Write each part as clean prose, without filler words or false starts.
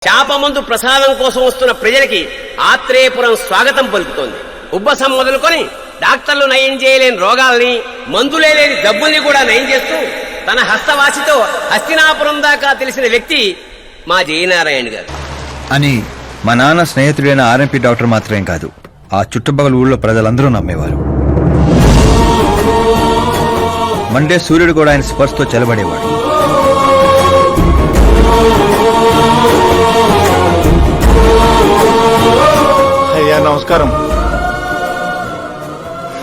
శాపమందు ప్రసాదం కోసం వస్తున్న ప్రజలకి ఆత్రేయపురం స్వాగతం పలుకుతోంది. ఉబ్బసం మొదలుకొని డాక్టర్లు నయం చేయలేని రోగాల్ని, మందులే లేని జబ్బుల్ని కూడా నయం చేస్తూ తన హస్తవాసితో హస్తినాపురం దాకా తెలిసిన వ్యక్తి మా జయనారాయణ గారు అని మా నాన్న స్నేహితుడైన ఆర్ఎంపీ డాక్టర్ మాత్రమే కాదు, ఆ చుట్టుపక్కల ఊళ్ళో ప్రజలందరూ నమ్మేవారు. మండే సూర్యుడు కూడా ఆయన స్పర్శతో చెలబడేవాడు. అయ్యా నమస్కారం.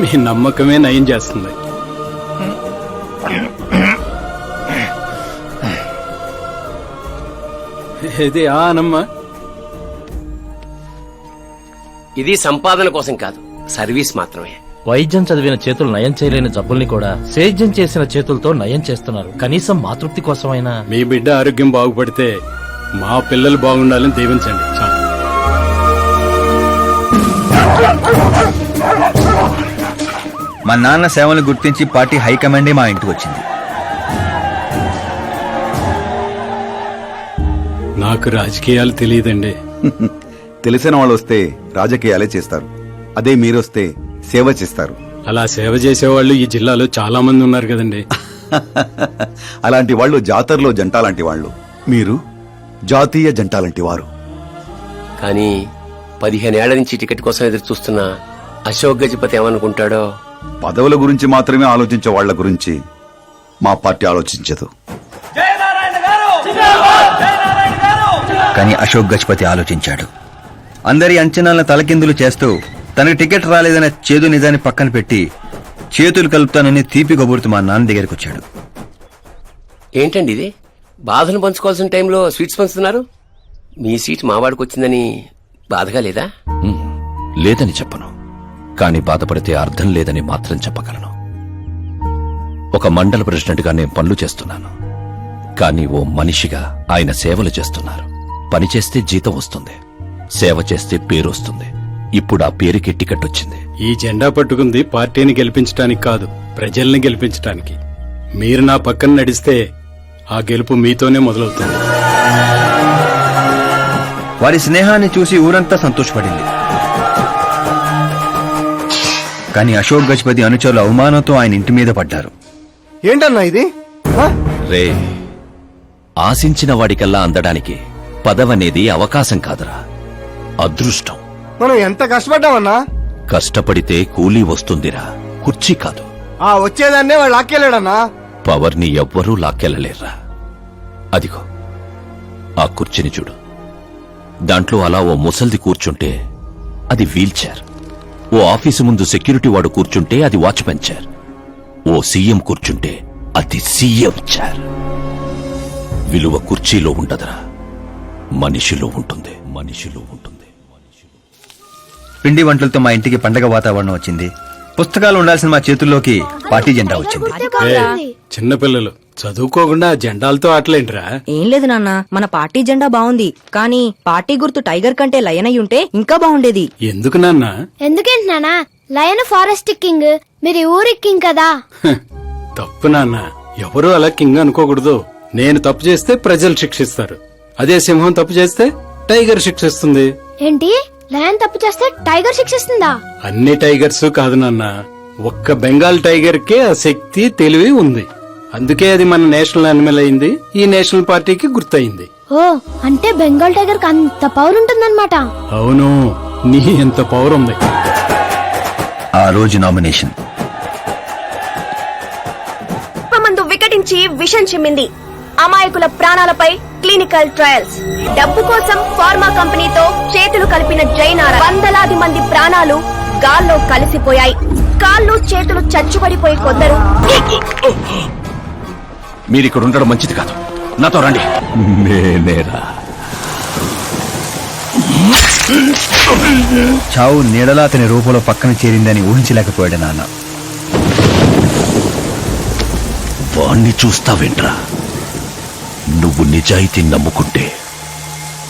మీ నమ్మకమే నయం చేస్తుంది. ఇది ఆనమ్మ. ఇది సంపాదన కోసం కాదు, సర్వీస్ మాత్రమే. వైద్యం చదివిన చేతులు నయం చేయలేని జబ్బుల్ని కూడా సేద్యం చేసిన చేతులతో నయం చేస్తున్నారు. కనీసం మాతృప్తి కోసమైనా. మీ బిడ్డ ఆరోగ్యం బాగుపడితే మా పిల్లలు బాగుండాలని దీవించండి. చాలు. మా నాన్న సేవలను గుర్తించి పార్టీ హైకమాండే మా ఇంటికి వచ్చింది. నాకు రాజకీయాలు తెలియదండి. తెలిసిన వాళ్ళు వస్తే రాజకీయాలే చేస్తారు, అదే మీరొస్తే సేవ చేస్తారు. అలా సేవ చేసేవాళ్ళు ఈ జిల్లాలో చాలా మంది ఉన్నారు కదండి. అలాంటి వాళ్ళు జాతరలో జంటాలాంటి వాళ్ళు, మీరు జాతీయ జంటాలాంటి వారు. కానీ 15 ఏళ్ల నుంచి టికెట్ కోసం ఎదురు చూస్తున్న అశోక్ గజపతి ఏమనుకుంటాడో. పదవుల గురించి మాత్రమే ఆలోచించే వాళ్ల గురించి మా పార్టీ ఆలోచించదు. కానీ అశోక్ గజపతి ఆలోచించాడు. అందరి అంచనాలను తలకిందులు చేస్తూ తనకు టికెట్ రాలేదన్న చేదు నిజాన్ని పక్కన పెట్టి చేతులు కలుపుతానని తీపి కబురుతూ మా నాన్న దగ్గరికి వచ్చాడు. ఏంటండి ఇది? బాధను పంచుకోవాల్సిన టైంలో స్వీట్స్ పంచుతున్నారు. మీ సీట్ మావాడికి వచ్చిందని బాధగా లేదా? లేదని చెప్పను, కానీ బాధపడితే అర్థం లేదని మాత్రం చెప్పగలను. ఒక మండల ప్రెసిడెంట్గా నేను పనులు చేస్తున్నాను, కానీ ఓ మనిషిగా ఆయన సేవలు చేస్తున్నారు. పని చేస్తే జీతం వస్తుంది, సేవ చేస్తే పేరు వస్తుంది. ఇప్పుడు ఆ పేరుకి టికెట్ వచ్చింది. ఈ జెండా పట్టుకుంది పార్టీని గెలిపించడానికి కాదు, ప్రజల్ని గెలిపించడానికి. మీరు నా పక్కన నడిస్తే ఆ గెలుపు మీతోనే మొదలవుతుంది. వారి స్నేహాన్ని చూసి ఊరంతా సంతోషపడింది. కానీ అశోక్ గజపతి అనుచరుల అవమానంతో ఆయన ఇంటి మీద పడ్డారు. ఏంటన్నా ఇది? రే, ఆశించిన వాడికల్లా అందడానికి పదవనేది అవకాశం కాదురా, అదృష్టం. మనం ఎంత కష్టపడ్డామన్నా? కష్టపడితే కూలీ వస్తుందిరా, కుర్చీ కాదు. ఆ వచ్చేదాన్నే వాడు లాక్కెళ్ళాడన్నా. పవర్ని ఎవ్వరూ లాక్కెళ్లలేర్రా. అదిగో ఆ కుర్చీని చూడు, దాంట్లో అలా ఓ ముసల్ది కూర్చుంటే అది వీల్ చైర్. ఓ ఆఫీసు ముందు సెక్యూరిటీ వాడు కూర్చుంటే అది వాచ్మెన్ చైర్. ఓ సీఎం కూర్చుంటే అది సీఎం చైర్. విలువ కుర్చీలో ఉండదురా, మనిషిలో ఉంటుంది. మనిషిలో ఉంటుంది. పిండి వంటలతో మా ఇంటికి పండగ వాతావరణం వచ్చింది. పుస్తకాలు ఉండాల్సిన మా చేతుల్లోకి పార్టీ జెండా వచ్చింది. చిన్నపిల్లలు చదువుకోకుండా జెండాలతో ఆటలేంట్రా? ఏం లేదు నాన్న, మన పార్టీ జెండా బాగుంది, కానీ పార్టీ గుర్తు టైగర్ కంటే లయన్ అయి ఉంటే ఇంకా బాగుండేది. ఎందుకు నాన్న? ఎందుకేంటి నాన్న? లయన్ ఫారెస్ట్ కింగ్, మీరు ఊరి కింగ్ కదా. తప్పు నాన్న, ఎవరూ అలా కింగ్ అనుకోకూడదు. నేను తప్పు చేస్తే ప్రజలు శిక్షిస్తారు, అదే సింహం తప్పు చేస్తే టైగర్ శిక్షిస్తుంది. ఏంటి? లయన్ తప్పు చేస్తే టైగర్ శిక్షిస్తుందా? అన్ని టైగర్స్ కాదు నాన్న, ఒక్క బెంగాల్ టైగర్ కే ఆ శక్తి తెలివి ఉంది. అందుకే అది మన నేషనల్ యానిమల్ అయింది, ఈ నేషనల్ పార్టీకి గుర్తయింది. ఓ, అంటే బెంగాల్ టైగర్ కి అంత పవర్ ఉంటుందన్నమాట. అవును, నీ ఎంత పవర్ ఉంది. ఆ రోజు నామినేషన్ మందు వికటించి విషం చిమ్మింది. అమాయకుల ప్రాణాలపై క్లినికల్ ట్రయల్స్. డబ్బు కోసం ఫార్మా కంపెనీతో చేతులు కలిపిన జైనారా. వందలాది మంది ప్రాణాలు గాల్లో కలిసిపోయాయి. కాళ్ళు చేతులు చచ్చుబడిపోయి కొందరు. మీరిక్కడ ఉండడం మంచిది కాదు, నాతో రండి. నేనేరా చావు నీడలా అతని రూపంలో పక్కన చేరిందని ఊహించలేకపోయాడు నాన్న. వాణ్ణి చూస్తావేంట్రా? నువ్వు నిజాయితీ నమ్ముకుంటే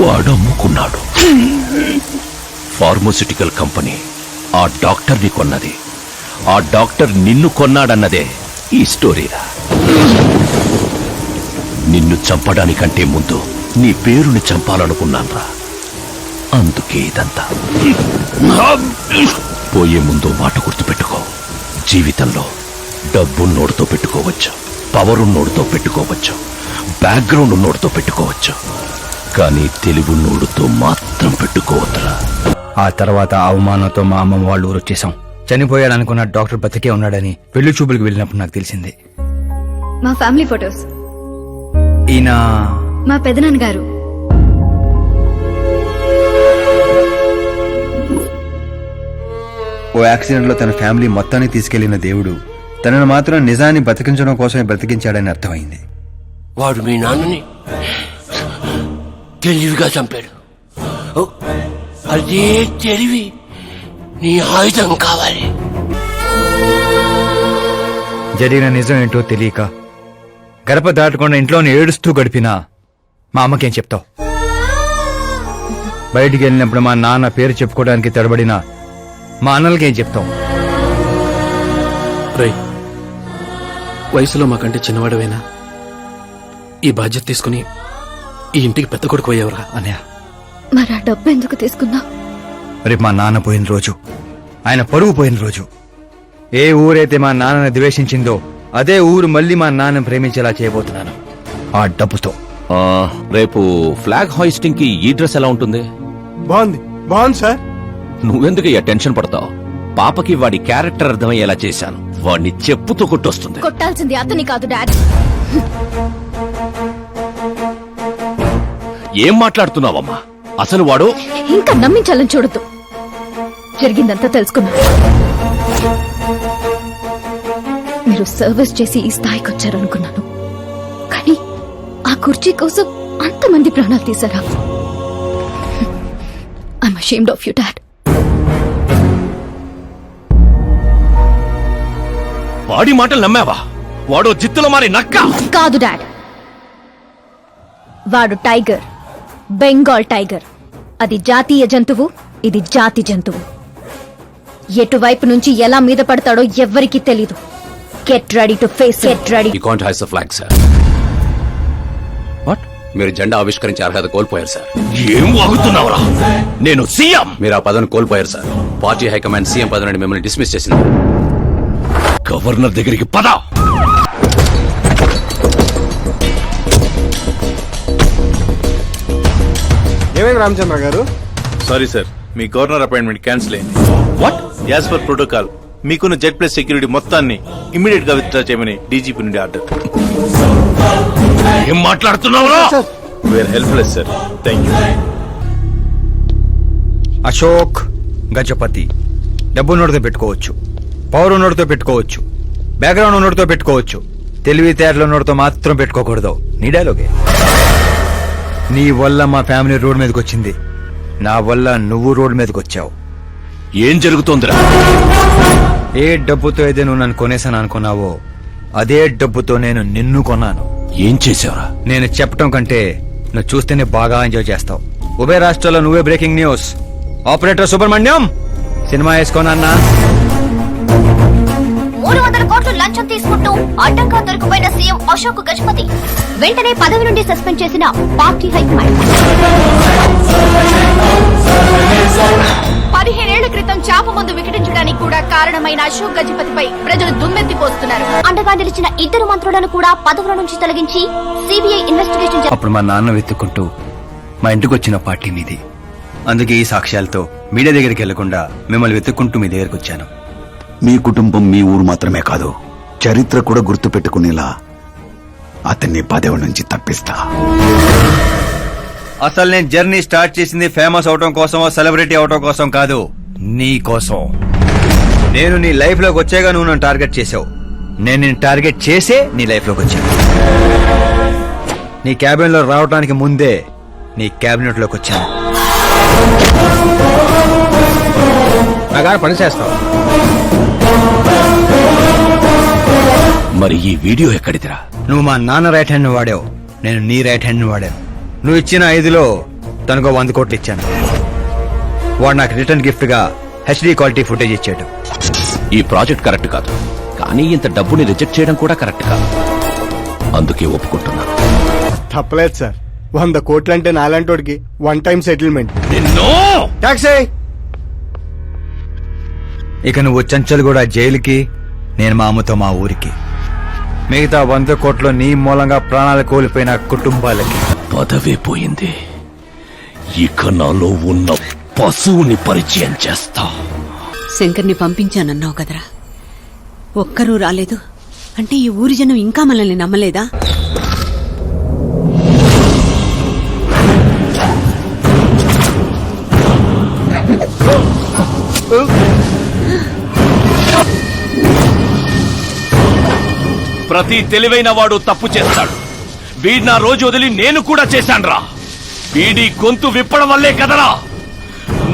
వాడు అమ్ముకున్నాడు. ఫార్మాస్యూటికల్ కంపెనీ ఆ డాక్టర్ని కొన్నది, ఆ డాక్టర్ నిన్ను కొన్నాడన్నదే ఈ స్టోరీరా. నిన్ను చంపడానికంటే ముందు నీ పేరుని చంపాలనుకున్నాన్రా. అందుకే ఇదంతా. పోయే ముందు మాట గుర్తుపెట్టుకో. జీవితంలో డబ్బున్నోడితో పెట్టుకోవచ్చు, పవరున్నోడితో పెట్టుకోవచ్చు, బ్యాక్గ్రౌండ్ ఉన్నోడితో పెట్టుకోవచ్చు, కానీ తెలివున్నోడితో మాత్రం పెట్టుకోవద్దురా. ఆ తర్వాత అవమానంతో మా అమ్మమ్మ వాళ్ళు ఊరు వచ్చేసాం. చనిపోయాడనుకున్న డాక్టర్ బతికే ఉన్నాడని పెళ్లి చూపులకు వెళ్ళినప్పుడు నాకు తెలిసింది. మా ఫ్యామిలీ ఫొటోస్. ఈయన మా పెదనాన్న గారు. ఓ యాక్సిడెంట్ లో తన ఫ్యామిలీ మొత్తాన్ని తీసుకెళ్లిన దేవుడు తనను మాత్రం నిజాన్ని బతికించడం కోసమే బ్రతికించాడని అర్థమైంది. వాడు మీ నాన్నని తెలివిగా చంపాడు. ఓ, అదే తెలివి నీ ఆయుధం కావాలి. జరిగిన నిజం ఏంటో తెలియక గడప దాటకుండా ఇంట్లోనే ఏడుస్తూ గడిపినా మా అమ్మకేం చెప్తావు? బయటికి వెళ్ళినప్పుడు మా నాన్న పేరు చెప్పుకోవడానికి తడబడిన మా అన్నలకేం చెప్తాం? రై, వయసులో మాకంటే చిన్నవాడవేనా? ఈ బాధ్యత తీసుకుని ఈ ఇంటికి పెద్ద కొడుకు అయ్యేవరా? అన్నయ్య, మరి ఆ డబ్బు ఎందుకు తీసుకున్నా? రేపు మా నాన్న పోయిన రోజు, ఆయన పరువు పోయిన రోజు. ఏ ఊరైతే మా నాన్నని ద్వేషించిందో అదే ఊరు మళ్ళీ మా నాన్న ప్రేమించేలా చేయబోతున్నాను ఆ డబ్బుతో. రేపు ఫ్లాగ్ హాయిస్టింగ్ కి ఈ డ్రెస్ ఎలా ఉంటుంది? బాగుంది బాగుంది సార్. నువ్వెందుకు టెన్షన్ పడతావు? పాపకి వాడి క్యారెక్టర్ అర్థమయ్యేలా చేశాను. వాడిని చెప్పుతో కొట్టొస్తుంది. కొట్టాల్సింది అతని కాదు డాడ్. ఏం మాట్లాడుతున్నావమ్మా? అసలు వాడు ఇంకా నమ్మించాలని చూడద్దు. జరిగిందంతా తెలుసుకున్నా. మీరు సర్వీస్ చేసి ఈ స్థాయికి వచ్చారనుకున్నాను, కానీ ఆ కుర్చీ కోసం అంతమంది ప్రాణాలు తీశారా? I'm ashamed of you dad. వాడి మాటలు నమ్మావా? వాడు జిత్తులో మారి నక్క కాదు డాడ్, వాడు టైగర్, బెంగాల్ టైగర్. అది జాతీయ జంతువు, ఇది జాతి జంతువు. ఎటువైపు నుంచి ఎలా మీద పడతాడో ఎవ్వరికీ తెలీదు. Get ready to face, get ready. You can't hoist the flag sir. What? మీరు జెండా ఆవిష్కరించే అర్హత కోల్పోయారు సార్. ఏం వాగుతున్నావురా? నేను సీఎం. మీరు ఆ పదవిని కోల్పోయారు సార్. పార్టీ హైకమాండ్ సీఎం పదవి నుండి మిమ్మల్ని డిస్మిస్ చేసింది. గవర్నర్ దగ్గరికి పద. ఏమైంది రామచంద్ర గారు? సారీ సార్, మీ గవర్నర్ అపాయింట్మెంట్ క్యాన్సిల్ అయింది. వాట్? యాజ్ పర్ ప్రోటోకాల్ మీకున్న జెడ్ ప్లస్ సెక్యూరిటీ మొత్తాన్ని ఇమ్మీడియట్ గా విత్డ్రా చేయమని డీజీపీ నుండి ఆర్డర్. ఏం మాట్లాడుతున్నావురా? We're helpless sir. Thank you. Ashok Gajapathi డబ్బు నోటితో పెట్టుకోవచ్చు, పవర్ నోటితో పెట్టుకోవచ్చు, బ్యాక్గ్రౌండ్ నోటితో పెట్టుకోవచ్చు, తెలివితేటల నోటితో మాత్రం పెట్టుకోకూడదు. నీ డైలాగే. నీ వల్ల మా ఫ్యామిలీ రోడ్ మీదకి వచ్చింది, నా వల్ల నువ్వు రోడ్ మీదకి వచ్చావు. ఏం జరుగుతోందిరా? ఏ డబ్బుతో అయితే నువ్వు నన్ను కొనేసాను అనుకున్నావో అదే డబ్బుతో నేను నిన్ను కొన్నాను. ఏం చేసావురా? నేను చెప్పటం కంటే నువ్వు చూస్తేనే బాగా ఎంజాయ్ చేస్తావు. ఉభయ రాష్ట్రాల్లో నువ్వే breaking news. Operator Subrahmanyam cinema వేసుకోనన్నా. 300 కోట్లు లంచం తీసుకుంటూ అడ్డంగా దొరికిపోయిన సీఎం అశోక్ గజపతి వెంటనే పదవి నుండి సస్పెండ్ చేసిన పార్టీ హైకమాండ్. 15 ఏళ్ల క్రితం చాప మందు వికటించడానికి కూడా కారణమైన అశోక్ గజపతిపై ప్రజలు దుమ్మెత్తిపోస్తున్నారు. అండగా నిలిచిన ఇద్దరు మంత్రులను కూడా పదవుల నుంచి తొలగించి సిబిఐ ఇన్వెస్టిగేషన్. అప్పుడు మా నాన్న వెతుక్కుంటూ మా ఇంటికి వచ్చిన పార్టీ మీది. అందుకే ఈ సాక్ష్యాలతో మీడియా దగ్గరికి వెళ్లకుండా మిమ్మల్ని వెతుక్కుంటూ మీ దగ్గరికి వచ్చాను. మీ కుటుంబం మీ ఊరు మాత్రమే కాదు, చరిత్ర కూడా గుర్తు పెట్టుకునేలా అతన్ని పదవి నుంచి తప్పిస్తా. అసలు నేను జర్నీ స్టార్ట్ చేసింది ఫేమస్ అవటం కోసమో సెలబ్రిటీ అవటం కోసం కాదు, నీ కోసం. నేను నీ లైఫ్ లోకి వచ్చాగా నువ్వు నన్ను టార్గెట్ చేసావు. నేను నిన్ను టార్గెట్ చేసే నీ లైఫ్ లోకి వచ్చాను. నీ క్యాబిన్ లో రావడానికి ముందే నీ క్యాబినెట్ లోకి వచ్చాను. నాగా పని చేస్తావు. మరి ఈ వీడియో ఎక్కడిదిరా? నువ్వు మా నాన్న రైట్ హ్యాండ్ వాడావు, నేను నీ రైట్ హ్యాండ్ వాడాను. నువ్వు ఇచ్చిన 5లో తనకు 100 కోట్లు ఇచ్చాను. వాడు నాకు రిటర్న్ గిఫ్ట్ గా హెచ్డి క్వాలిటీ ఫుటేజ్ ఇచ్చాడు. ఈ ప్రాజెక్ట్ కరెక్ట్ కాదు, కానీ ఇంత డబ్బుని రిజెక్ట్ చేయడం కూడా కరెక్ట్ కాదు. అందుకే ఒప్పుకుంటున్నాను. తప్పలేదు సార్, 100 కోట్లంటే నాలంటోడికి 1 టైం సెటిల్మెంట్. టాక్సీ. ఇక నువ్వు చంచల్ కూడా జైలుకి, నేను మా అమ్మతో మా ఊరికి. మిగతా 100 కోట్లు నీ మూలంగా ప్రాణాలు కోల్పోయిన కుటుంబాలకి. పదవే పోయింది, ఇక నాలో ఉన్న పశువుని పరిచయం చేస్తా. శంకర్ని పంపించానన్నావు కదరా, ఒక్కరూ రాలేదు అంటే ఈ ఊరి జనం ఇంకా మనల్ని నమ్మలేదా? ప్రతి తెలివైన వాడు తప్పు చేస్తాడు. వీడి నా రోజు వదిలి నేను కూడా చేశాన్రా. వీడి గొంతు విప్పడం వల్లే కదరా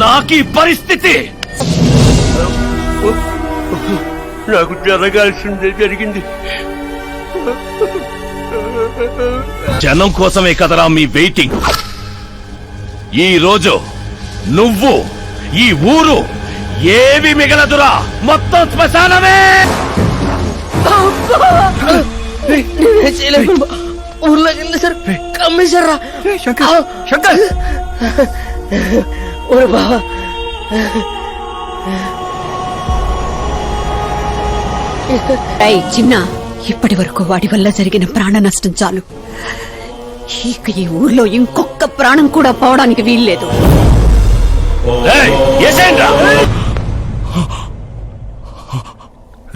నాకీ పరిస్థితి. నాకు జరగాల్సిందే జరిగింది. జనం కోసమే కదరా మీ వెయిటింగ్. ఈ రోజు నువ్వు, ఈ ఊరు ఏవి మిగలదురా, మొత్తం శ్మశానమే. ఊర్లోకి వెళ్ళేసరి కమ్మేశారా? శంకర్ ఓరే బాబా, చిన్న, ఇప్పటి వరకు వాడి వల్ల జరిగిన ప్రాణ నష్టం చాలు. ఇక ఈ ఊర్లో ఇంకొక ప్రాణం కూడా పోవడానికి వీల్లేదు.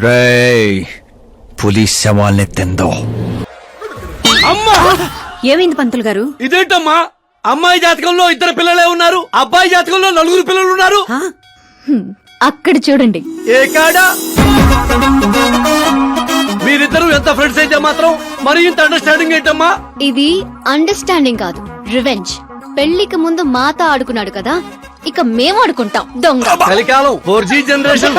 రేయ్, పులిస్ శవాల్ని తిందో. ఏమైంది పంతులు గారు? ఇదేంటమ్మా, అమ్మాయి జాతకంలో 2 పిల్లలే ఉన్నారు, అబ్బాయి జాతకంలో 4 పిల్లలు ఉన్నారు. అక్కడ చూడండి. ఏ కాడా? మీరిద్దరూ ఎంత ఫ్రెండ్స్ అయితే మాత్రం మరి ఇంత అండర్స్టాండింగ్ ఏంటమ్మా? ఇది అండర్స్టాండింగ్ కాదు, రివెంజ్. పెళ్లికి ముందు మాత ఆడుకున్నాడు కదా, ఇక మేము ఆడుకుంటాం దొంగ. కలికాలం 4G జనరేషన్.